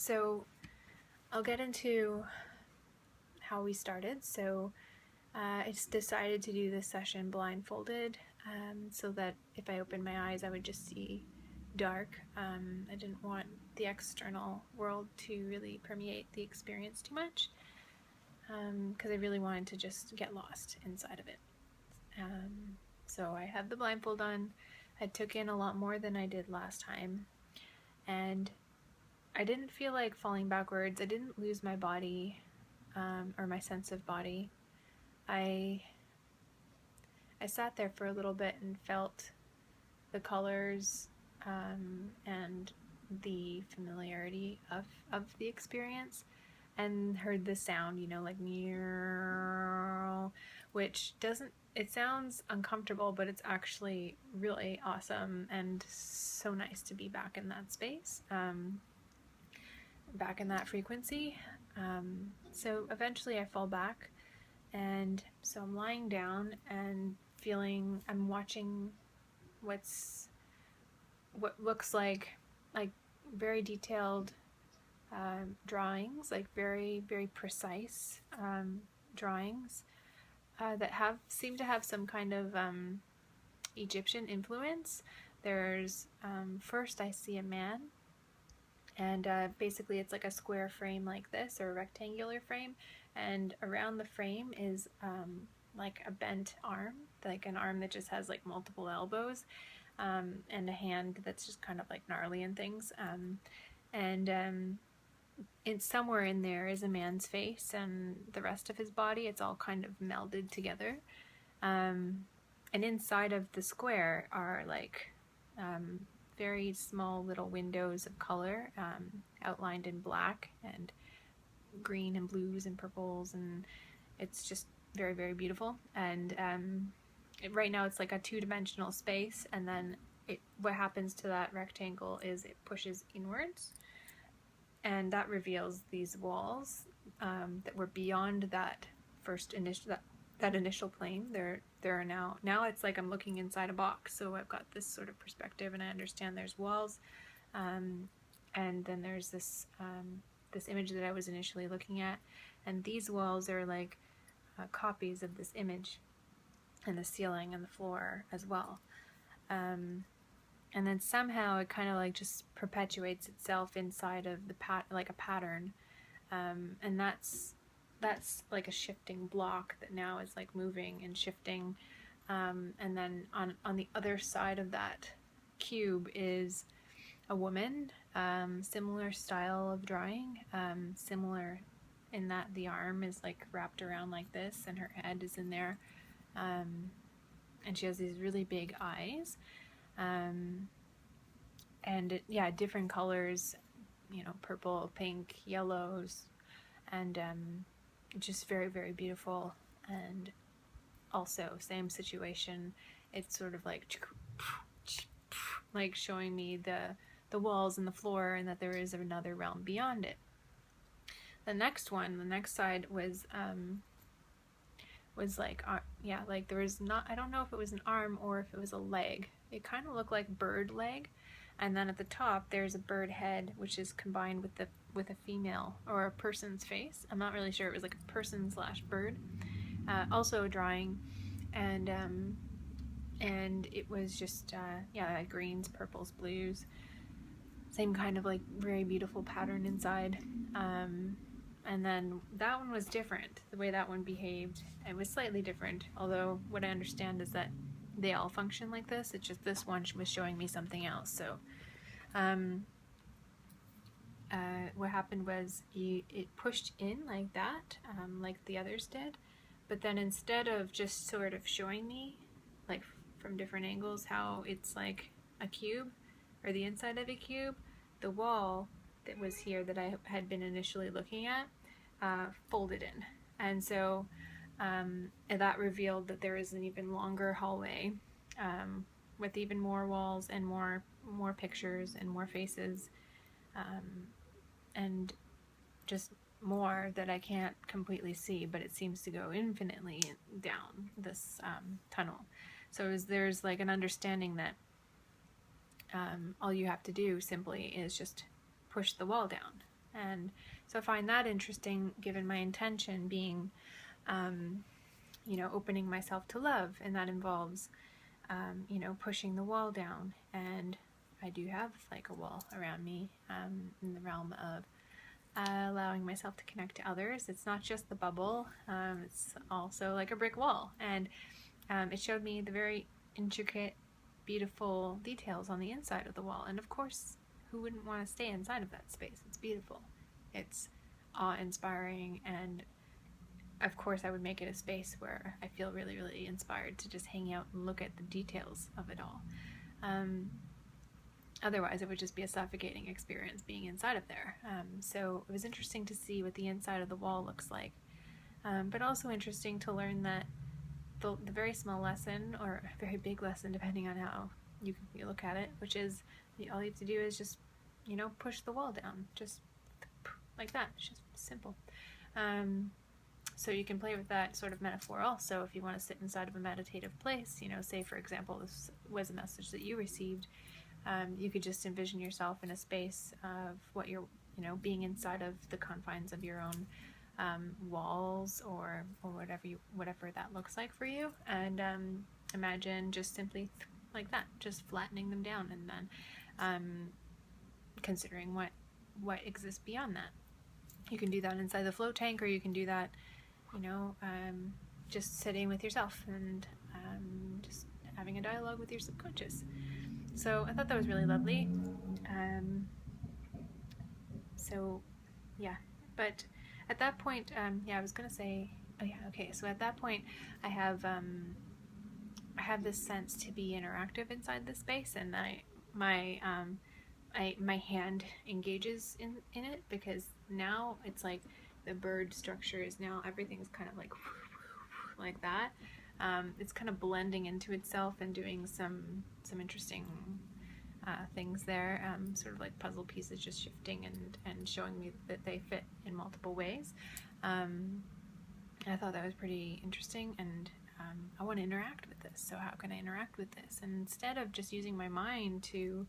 So I'll get into how we started. So I just decided to do this session blindfolded, so that if I opened my eyes I would just see dark. I didn't want the external world to really permeate the experience too much, because I really wanted to just get lost inside of it. So I had the blindfold on. I took in a lot more than I did last time, and I didn't feel like falling backwards. I didn't lose my body, or my sense of body. I sat there for a little bit and felt the colors, and the familiarity of the experience, and heard the sound, like meow, which it sounds uncomfortable, but it's actually really awesome and so nice to be back in that space, back in that frequency. So eventually I fall back, and so I'm lying down and I'm watching what looks like very detailed drawings, like very, very precise drawings that seem to have some kind of Egyptian influence. There's first I see a man, and basically it's like a square frame like this, or a rectangular frame, and around the frame is like a bent arm, like an arm that just has like multiple elbows, and a hand that's just kind of like gnarly and things, and it's somewhere in there is a man's face, and the rest of his body, it's all kind of melded together, and inside of the square are like very small little windows of color, outlined in black and green and blues and purples, and it's just very, very beautiful. And right now it's like a two-dimensional space, and then what happens to that rectangle is it pushes inwards, and that reveals these walls that were beyond that initial plane. There are now it's like I'm looking inside a box, so I've got this sort of perspective, and I understand there's walls, and then there's this image that I was initially looking at, and these walls are like copies of this image, and the ceiling and the floor as well, and then somehow it kind of like just perpetuates itself inside of like a pattern, and that's like a shifting block that now is like moving and shifting, and then on the other side of that cube is a woman, similar style of drawing, similar in that the arm is like wrapped around like this, and her head is in there, and she has these really big eyes, and different colors, purple, pink, yellows, and just very, very beautiful. And also same situation, it's sort of like showing me the walls and the floor, and that there is another realm beyond it. The next side was like like there was not, I don't know if it was an arm or if it was a leg. It kind of looked like bird leg, and then at the top there's a bird head, which is combined with a female or a person's face. I'm not really sure. It was like a person / bird, also a drawing, and it was just greens, purples, blues, same kind of like very beautiful pattern inside. And then that one was different. The way that one behaved, it was slightly different, although what I understand is that they all function like this. It's just this one was showing me something else. So what happened was it pushed in like that, like the others did, but then instead of just sort of showing me like from different angles how it's like a cube, or the inside of a cube, the wall that was here that I had been initially looking at folded in, and so and that revealed that there is an even longer hallway, with even more walls and more pictures and more faces, and just more that I can't completely see, but it seems to go infinitely down this tunnel. So there's like an understanding that all you have to do simply is just push the wall down, And so I find that interesting, given my intention being, opening myself to love, and that involves, pushing the wall down. And I do have like a wall around me, in the realm of allowing myself to connect to others. It's not just the bubble, it's also like a brick wall. And it showed me the very intricate, beautiful details on the inside of the wall. And of course, who wouldn't want to stay inside of that space? It's beautiful. It's awe-inspiring, and of course I would make it a space where I feel really, really inspired to just hang out and look at the details of it all. Otherwise, it would just be a suffocating experience being inside of there. So it was interesting to see what the inside of the wall looks like, but also interesting to learn that the very small lesson, or a very big lesson depending on how you look at it, which is all you have to do is just, push the wall down, just like that. It's just simple. So you can play with that sort of metaphor also if you want to sit inside of a meditative place. Say for example this was a message that you received. You could just envision yourself in a space of what you're, being inside of the confines of your own walls, or whatever that looks like for you, and imagine just simply like that, just flattening them down, and then considering what exists beyond that. You can do that inside the float tank, or you can do that, just sitting with yourself and just having a dialogue with your subconscious. So I thought that was really lovely. So yeah, but at that point, I was gonna say, oh yeah, okay. So at that point, I have this sense to be interactive inside the space, and my hand engages in it, because now it's like the bird structure is now, everything's kind of like that. It's kind of blending into itself and doing some interesting things there, sort of like puzzle pieces just shifting and showing me that they fit in multiple ways. I thought that was pretty interesting, and I want to interact with this. So how can I interact with this? And instead of just using my mind to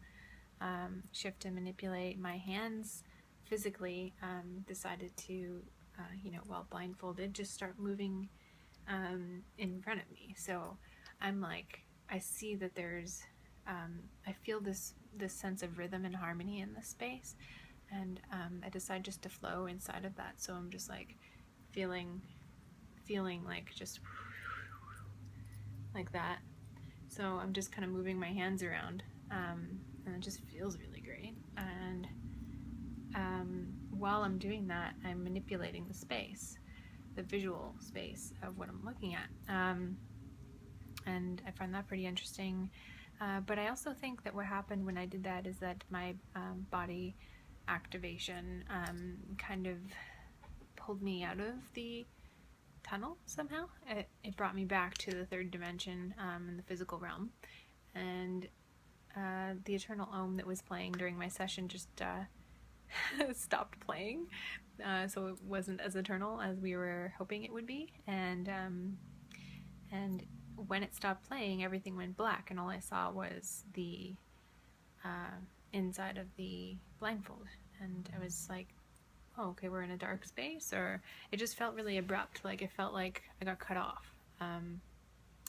shift and manipulate, my hands physically decided to, while blindfolded, just start moving in front of me. So I'm like, I see that there's, I feel this sense of rhythm and harmony in this space, and I decide just to flow inside of that. So I'm just like feeling like just like that. So I'm just kind of moving my hands around, and it just feels really great. And while I'm doing that, I'm manipulating the space, the visual space of what I'm looking at, and I find that pretty interesting. But I also think that what happened when I did that is that my body activation kind of pulled me out of the tunnel somehow. It brought me back to the third dimension, in the physical realm, and the eternal Om that was playing during my session just stopped playing, so it wasn't as eternal as we were hoping it would be, and when it stopped playing, everything went black, and all I saw was the inside of the blindfold, and I was like, oh, okay, we're in a dark space, or it just felt really abrupt, like it felt like I got cut off.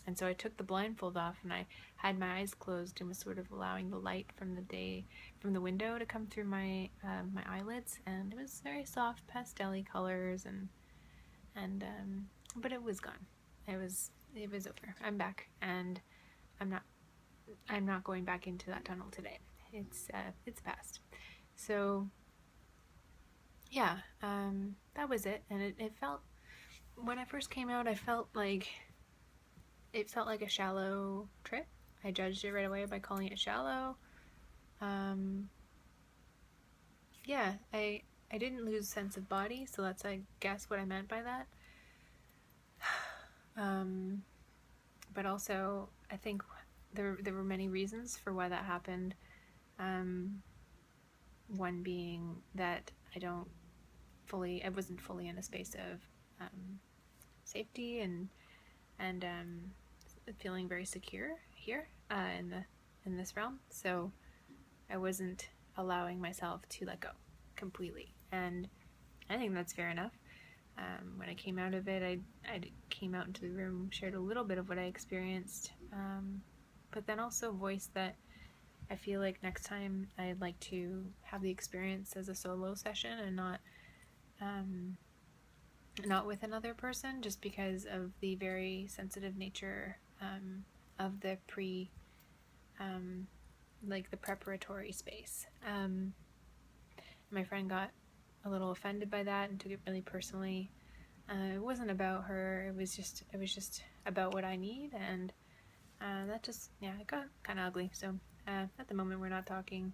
And so I took the blindfold off, and I had my eyes closed and was sort of allowing the light from the window to come through my my eyelids, and it was very soft pastel-y colors, and but it was gone. It was over. I'm back, and I'm not going back into that tunnel today. It's past. So yeah, that was it, and it felt, when I first came out, it felt like a shallow trip. I judged it right away by calling it shallow. Yeah, I didn't lose sense of body, so that's, I guess, what I meant by that. But also, I think there were many reasons for why that happened. One being that I wasn't fully in a space of safety and feeling very secure here in this realm. So I wasn't allowing myself to let go. completely. And I think that's fair enough. When I came out of it, I came out into the room, shared a little bit of what I experienced, but then also voiced that I feel like next time I'd like to have the experience as a solo session and not with another person, just because of the very sensitive nature of the like the preparatory space. My friend got a little offended by that and took it really personally. It wasn't about her. It was just about what I need, and that just, yeah, it got kind of ugly. So at the moment we're not talking.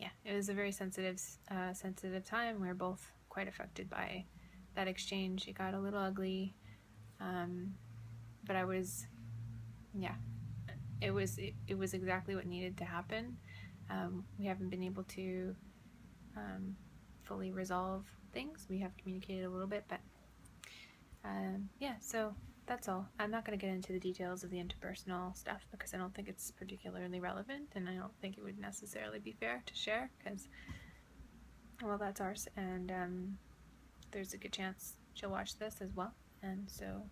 Yeah, it was a very sensitive time. We were both quite affected by that exchange. It got a little ugly, but I was, yeah, it was exactly what needed to happen. We haven't been able to fully resolve things. We have communicated a little bit, but yeah, so that's all. I'm not going to get into the details of the interpersonal stuff because I don't think it's particularly relevant, and I don't think it would necessarily be fair to share because, well, that's ours, and there's a good chance she'll watch this as well, and so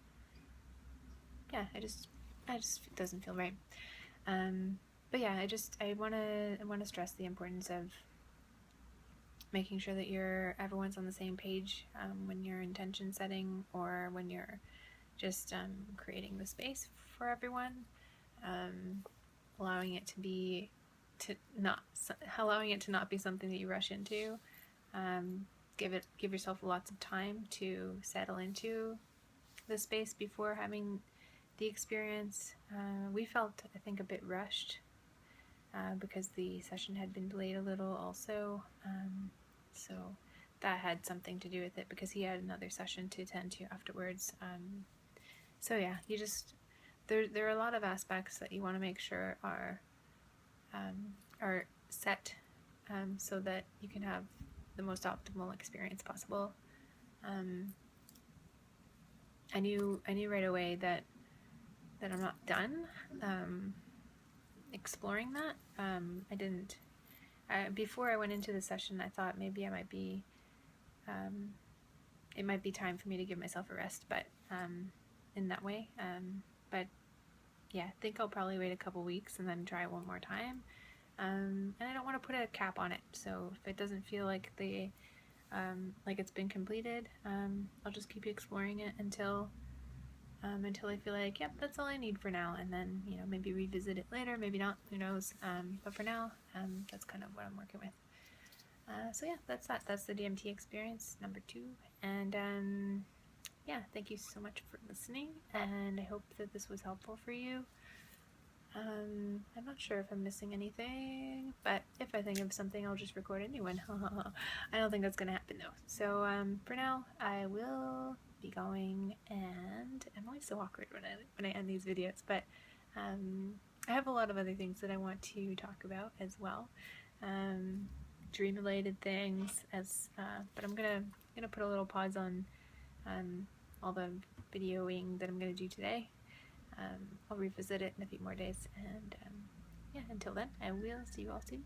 yeah, it doesn't feel right. But yeah, I want to stress the importance of making sure that everyone's on the same page when you're intention setting or when you're just creating the space for everyone, allowing it to not be something that you rush into. Give yourself lots of time to settle into the space before having the experience. We felt, I think, a bit rushed because the session had been delayed a little also, so that had something to do with it because he had another session to attend to afterwards. So yeah, there are a lot of aspects that you want to make sure are set so that you can have the most optimal experience possible. I knew right away that I'm not done exploring that. I didn't. Before I went into the session, I thought maybe I might be. It might be time for me to give myself a rest, but in that way. But yeah, I think I'll probably wait a couple weeks and then try one more time. And I don't want to put a cap on it. So if it doesn't feel like like it's been completed, I'll just keep exploring it until I feel like, yep, that's all I need for now, and then, maybe revisit it later, maybe not, who knows, but for now, that's kind of what I'm working with. So yeah, that's the DMT experience number 2, and yeah, thank you so much for listening, and I hope that this was helpful for you. I'm not sure if I'm missing anything, but if I think of something, I'll just record a new one. I don't think that's gonna happen though. So for now, I will be going, and I'm always so awkward when I end these videos, but I have a lot of other things that I want to talk about as well, dream related things, but I'm gonna put a little pause on all the videoing that I'm gonna do today. I'll revisit it in a few more days, and yeah, until then, I will see you all soon.